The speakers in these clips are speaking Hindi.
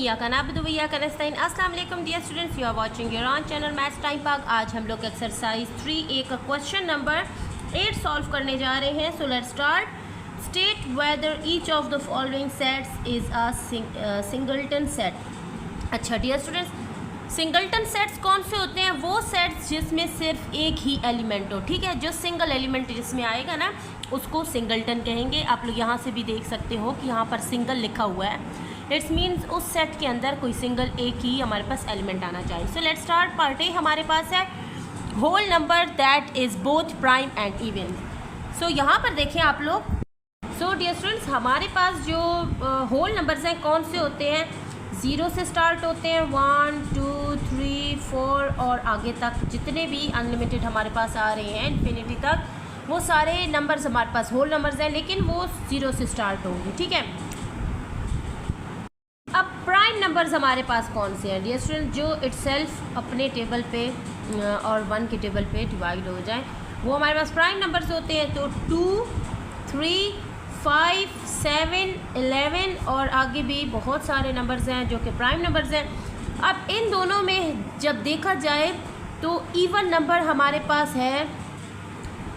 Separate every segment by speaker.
Speaker 1: इय्याका नअबुदु व इय्याका नस्तईन। अस्सलाम वालेकुम dear students, you are watching your own channel Maths Time Pak. आज हम लोग एक्सरसाइज 3A का क्वेश्चन नंबर 8 सॉल्व करने जा रहे हैं। सो let's start. State whether each of the following sets is a singleton set. अच्छा डियर स्टूडेंट्स, सिंगल्टन सेट्स कौन से होते हैं? वो सेट्स जिसमें सिर्फ एक ही एलिमेंट हो, ठीक है। जो सिंगल एलिमेंट जिसमें आएगा ना उसको सिंगल्टन कहेंगे। आप लोग यहाँ से भी देख सकते हो कि यहाँ पर सिंगल लिखा हुआ है। इट्स मीन्स उस सेट के अंदर कोई सिंगल एक ही हमारे पास एलिमेंट आना चाहिए। So let's start. Part A हमारे पास है whole number that is both prime and even. So यहाँ पर देखें आप लोग। सो डियर स्टूडेंट्स, हमारे पास जो होल नंबर्स हैं कौन से होते हैं? 0 से स्टार्ट होते हैं, 1 2 3 4 और आगे तक जितने भी अनलिमिटेड हमारे पास आ रहे हैं इन्फिनिटी तक, वो सारे नंबर्स हमारे पास होल नंबर्स हैं, लेकिन वो 0 से स्टार्ट होंगे, ठीक है। अब प्राइम नंबर्स हमारे पास कौन से हैं डियर स्टूडेंट? जो इटसेल्फ अपने टेबल पे और 1 के टेबल पे डिवाइड हो जाए, वो हमारे पास प्राइम नंबर्स होते हैं। तो 2 3 5 7 11 और आगे भी बहुत सारे नंबर्स हैं जो कि प्राइम नंबर्स हैं। अब इन दोनों में जब देखा जाए तो इवन नंबर हमारे पास है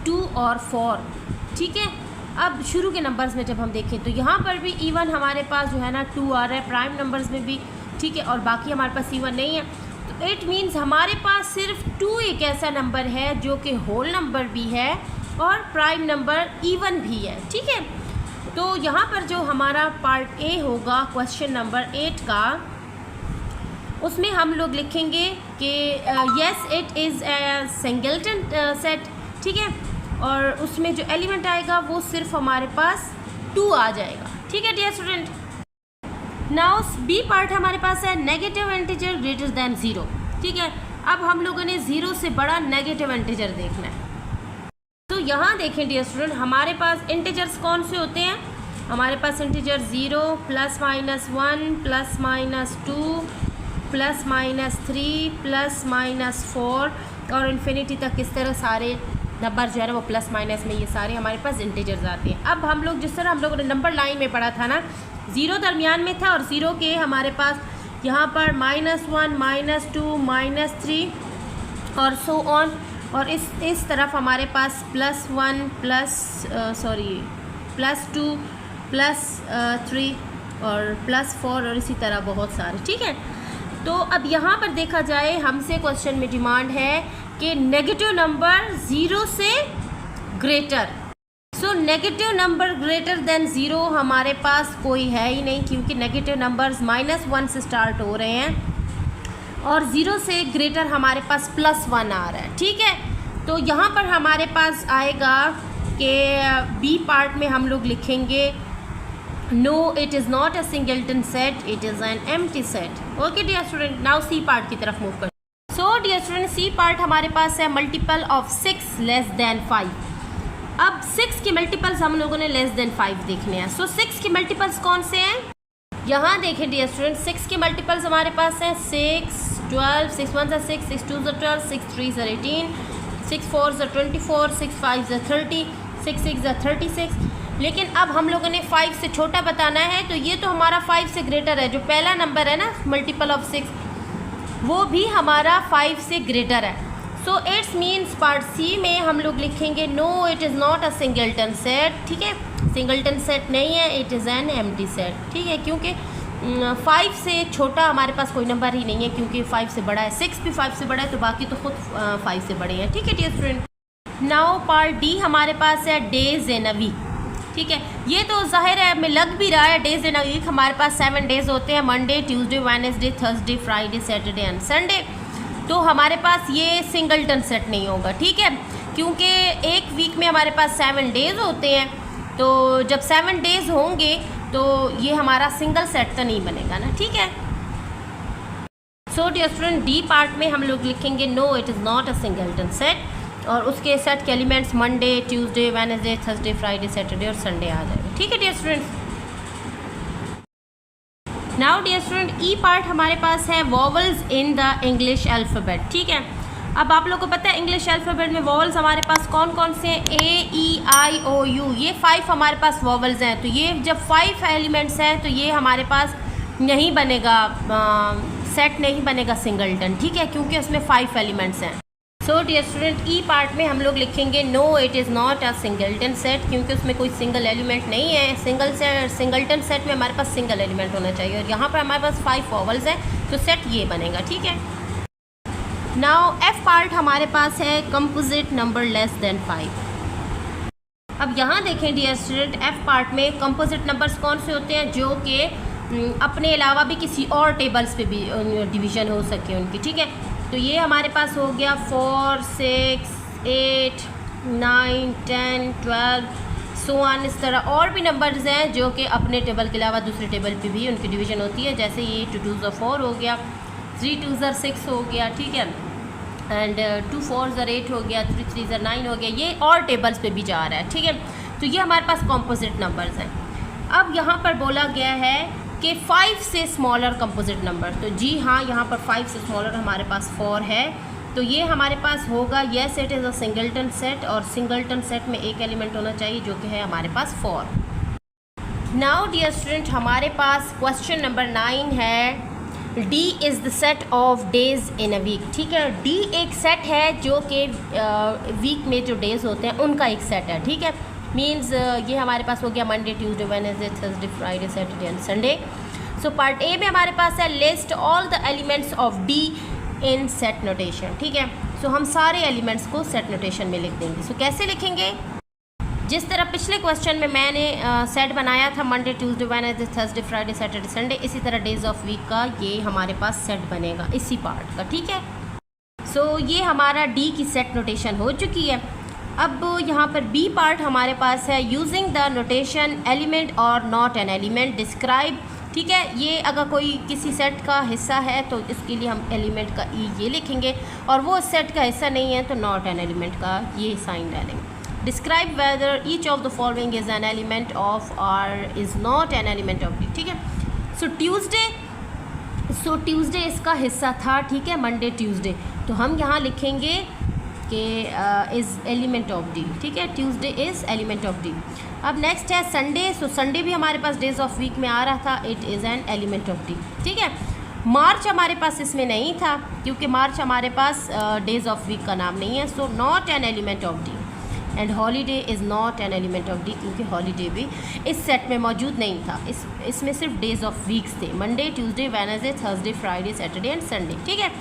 Speaker 1: 2 और 4, ठीक है। अब शुरू के नंबर्स में जब हम देखें तो यहाँ पर भी इवन हमारे पास जो है ना 2 आ रहा है प्राइम नंबर्स में भी, ठीक है, और बाकी हमारे पास इवन नहीं है। तो इट मीन्स हमारे पास सिर्फ 2 एक ऐसा नंबर है जो कि होल नंबर भी है और प्राइम नंबर इवन भी है, ठीक है। तो यहाँ पर जो हमारा पार्ट ए होगा क्वेश्चन नंबर 8 का, उसमें हम लोग लिखेंगे कि yes it is a singleton set, ठीक है, और उसमें जो एलिमेंट आएगा वो सिर्फ हमारे पास 2 आ जाएगा, ठीक है dear student. Now B part हमारे पास है नेगेटिव इंटीजर ग्रेटर दैन 0, ठीक है। अब हम लोगों ने 0 से बड़ा नेगेटिव इंटीजर देखना है। तो यहाँ देखें डियर स्टूडेंट, हमारे पास इंटीजर्स कौन से होते हैं? हमारे पास इंटीजर 0 +-1 +-2 +-3 +-4 और इन्फिनिटी तक इस तरह सारे नंबर जो है ना वो प्लस माइनस में ये सारे हमारे पास इंटीजर्स आते हैं। अब हम लोग जिस तरह हम लोगों ने नंबर लाइन में पढ़ा था ना, 0 दरमियान में था और 0 के हमारे पास यहाँ पर -1 -2 -3 और सो ऑन, और इस तरफ हमारे पास +1 +2 +3 और +4 और इसी तरह बहुत सारे, ठीक है। तो अब यहाँ पर देखा जाए हमसे क्वेश्चन में डिमांड है कि नेगेटिव नंबर 0 से greater. So negative number greater than 0 हमारे पास कोई है ही नहीं, क्योंकि नेगेटिव नंबर्स -1 से स्टार्ट हो रहे हैं और 0 से ग्रेटर हमारे पास +1 आ रहा है, ठीक है। तो यहाँ पर हमारे पास आएगा कि बी पार्ट में हम लोग लिखेंगे no it is not a singleton set, it is an empty set. Okay dear student, now C part की तरफ मूव कर। So dear student, C part हमारे पास है मल्टीपल ऑफ 6 लेस देन 5। अब 6 के मल्टीपल्स हम लोगों ने लेस देन 5 देखने हैं। सो 6 के मल्टीपल्स कौन से हैं? यहाँ देखें डियर स्टूडेंट, 6 के मल्टीपल्स हमारे पास हैं 6 12 6 1 6 6 2 12 6 3 18 6 4 24 6 5 30 6 6 36। लेकिन अब हम लोगों ने 5 से छोटा बताना है, तो ये तो हमारा 5 से ग्रेटर है। जो पहला नंबर है ना मल्टीपल ऑफ 6, वो भी हमारा 5 से ग्रेटर है। So it's means part C में हम लोग लिखेंगे no it is not a singleton set, ठीक है। सिंगल्टन सेट नहीं है, it is an empty set, ठीक है, क्योंकि 5 से छोटा हमारे पास कोई नंबर ही नहीं है, क्योंकि 5 से बड़ा है। 6 भी 5 से बड़ा है, तो बाकी तो खुद 5 से बड़े हैं, ठीक है dear student. Now part D हमारे पास है डेज इन अ वीक, ठीक है। ये तो जाहिर है हमें लग भी रहा है, डेज इन अ वीक हमारे पास 7 डेज होते हैं, Monday Tuesday Wednesday Thursday Friday Saturday and Sunday. तो हमारे पास ये सिंगल्टन सेट नहीं होगा, ठीक है, क्योंकि एक वीक में हमारे पास 7 डेज होते हैं। तो जब 7 डेज होंगे तो ये हमारा सिंगल सेट तो नहीं बनेगा ना, ठीक है। So dear student, D part में हम लोग लिखेंगे no it is not a singleton set, और उसके सेट के elements Monday Tuesday Wednesday Thursday Friday Saturday और संडे आ जाएगा, ठीक है dear students. Now dear student, E part हमारे पास है vowels in the English alphabet, ठीक है। अब आप लोगों को पता है इंग्लिश अल्फ़ाबेट में वॉवल्स हमारे पास कौन कौन से हैं? A E I O U, ये 5 हमारे पास वॉवल्स हैं। तो ये जब 5 एलिमेंट्स हैं तो ये हमारे पास नहीं बनेगा, सेट नहीं बनेगा सिंगलटन, ठीक है, क्योंकि उसमें 5 एलिमेंट्स हैं। So dear student, E part में हम लोग लिखेंगे no it is not a singleton set, क्योंकि उसमें कोई सिंगल एलिमेंट नहीं है। सिंगलटन सेट में हमारे पास सिंगल एलिमेंट होना चाहिए, और यहाँ पर हमारे पास 5 वॉवल्स हैं, तो सेट ये बनेगा, ठीक है। नाउ एफ पार्ट हमारे पास है कंपोजिट नंबर लेस देन 5। अब यहाँ देखें डियर स्टूडेंट, एफ पार्ट में कंपोजिट नंबर्स कौन से होते हैं, जो कि अपने अलावा भी किसी और टेबल्स पे भी डिवीज़न हो सके उनकी, ठीक है। तो ये हमारे पास हो गया 4, 6, 8, 9, 10, 12 सो ऑन। इस तरह और भी नंबर्स हैं जो कि अपने टेबल के अलावा दूसरे टेबल पे भी उनकी डिवीज़न होती है, जैसे ये 2 2s are 4 हो गया, 3 2s are 6 हो गया, ठीक है, एंड 2 4s are 8 हो गया, 3 3s are 9 हो गया, ये और टेबल्स पे भी जा रहा है, ठीक है। तो ये हमारे पास कॉम्पोजिट नंबर्स हैं। अब यहाँ पर बोला गया है कि 5 से स्मॉलर कंपोजिट नंबर, तो जी हाँ, यहाँ पर 5 से स्मॉलर हमारे पास 4 है, तो ये हमारे पास होगा yes it is a singleton set, और सिंगलटन सेट में एक एलिमेंट होना चाहिए जो कि है हमारे पास 4। नाउ डियर स्टूडेंट, हमारे पास क्वेश्चन नंबर 9 है, D is the set of days in a week, ठीक है। डी एक सेट है जो कि वीक में जो डेज़ होते हैं उनका एक सेट है, ठीक है। मीन्स ये हमारे पास हो गया Monday, Tuesday, Wednesday, Thursday, Friday, Saturday and Sunday. So part A में हमारे पास है list all the elements of D in set notation, ठीक है। सो हम सारे एलिमेंट्स को सेट नोटेशन में लिख देंगे। सो कैसे लिखेंगे, जिस तरह पिछले क्वेश्चन में मैंने सेट बनाया था Monday, Tuesday, Wednesday, Thursday, Friday, Saturday, Sunday, इसी तरह डेज ऑफ वीक का ये हमारे पास सेट बनेगा इसी पार्ट का, ठीक है। सो ये हमारा डी की सेट नोटेशन हो चुकी है। अब यहाँ पर बी पार्ट हमारे पास है, यूजिंग द नोटेशन एलिमेंट और नॉट एन एलिमेंट डिस्क्राइब, ठीक है। ये अगर कोई किसी सेट का हिस्सा है तो इसके लिए हम एलिमेंट का ई ये लिखेंगे, और वो सेट का हिस्सा नहीं है तो नॉट एन एलिमेंट का ये साइन डालेंगे। Describe whether each of the following is an element of और is not an element of D, ठीक है। सो ट्यूसडे इसका हिस्सा था, ठीक है, मंडे, ट्यूसडे, तो हम यहाँ लिखेंगे कि इज़ एलिमेंट ऑफ डी, ठीक है, Tuesday is element of D. अब नेक्स्ट है संडे, सो संडे भी हमारे पास डेज ऑफ वीक में आ रहा था, it is an element of D, ठीक है। मार्च हमारे पास इसमें नहीं था, क्योंकि मार्च हमारे पास डेज ऑफ वीक का नाम नहीं है, so not an element of D. And holiday is not an element of D, क्योंकि हॉलीडे भी इस सेट में मौजूद नहीं था, इसमें सिर्फ डेज ऑफ वीक्स थे, Monday, Tuesday, Wednesday, Thursday, Friday, Saturday and Sunday, ठीक है।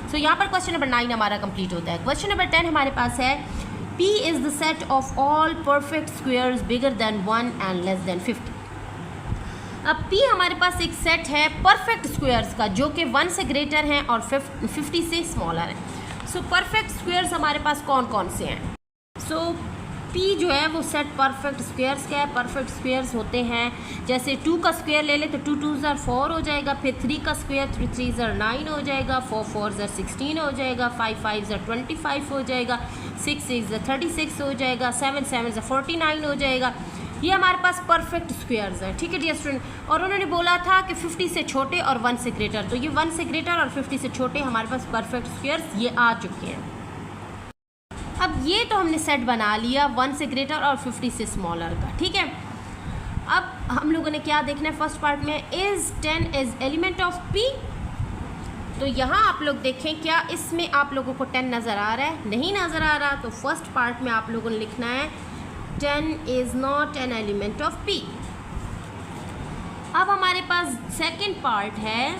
Speaker 1: सो यहाँ पर क्वेश्चन नंबर 9 हमारा कंप्लीट होता है। क्वेश्चन नंबर 10 हमारे पास है, P is the set of all perfect squares bigger than 1 and less than 50। अब P हमारे पास एक सेट है परफेक्ट स्क्वेयर्स का, जो कि 1 से ग्रेटर हैं और 50 से स्मॉलर हैं। सो परफेक्ट स्क्वेयर्स हमारे पास कौन कौन से हैं, सो P जो है वो सेट परफेक्ट स्क्वेयर्स का है। परफेक्ट स्क्वेयर्स होते हैं, जैसे 2 का स्क्वेयर ले ले तो 2 2s are 4 हो जाएगा, फिर 3 का स्क्वेयर 3 3s are 9 हो जाएगा, 4 4s are 16 हो जाएगा, 5 5s are 25 हो जाएगा, 6 6s are 36 हो जाएगा, 7 7s are 49 हो जाएगा। ये हमारे पास परफेक्ट स्क्वेयर्स हैं, ठीक है डियर स्टूडेंट। और उन्होंने बोला था कि 50 से छोटे और 1 से ग्रेटर, तो ये 1 से ग्रेटर और 50 से छोटे हमारे पास परफेक्ट स्क्वेयर्स ये आ चुके हैं। अब ये तो हमने सेट बना लिया 1 से ग्रेटर और 50 से स्मॉलर का, ठीक है। अब हम लोगों ने क्या देखना है फर्स्ट पार्ट में, is 10 is element of P। तो यहाँ आप लोग देखें, क्या इसमें आप लोगों को 10 नज़र आ रहा है, नहीं नज़र आ रहा, तो फर्स्ट पार्ट में आप लोगों ने लिखना है 10 is not an element of P। अब हमारे पास सेकेंड पार्ट है,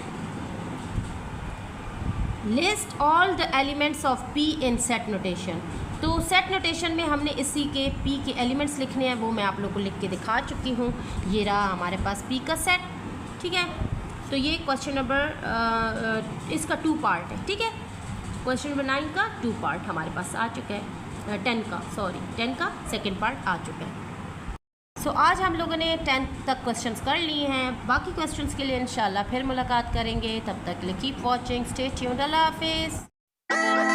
Speaker 1: list all the elements of P in set notation. तो सेट नोटेशन में हमने इसी के P के एलिमेंट्स लिखने हैं, वो मैं आप लोगों को लिख के दिखा चुकी हूँ। ये रहा हमारे पास P का सेट, ठीक है। तो ये क्वेश्चन नंबर इसका 2 पार्ट है, ठीक है। क्वेश्चन नंबर 9 का 2 पार्ट हमारे पास आ चुका है, 10 का सेकेंड पार्ट आ चुका है। सो आज हम लोगों ने 10 तक क्वेश्चंस कर लिए हैं, बाकी क्वेश्चंस के लिए इंशाल्लाह फिर मुलाकात करेंगे। तब तक के लिए कीप वॉचिंग, स्टे ट्यून्ड, अल्लाह हाफिज़।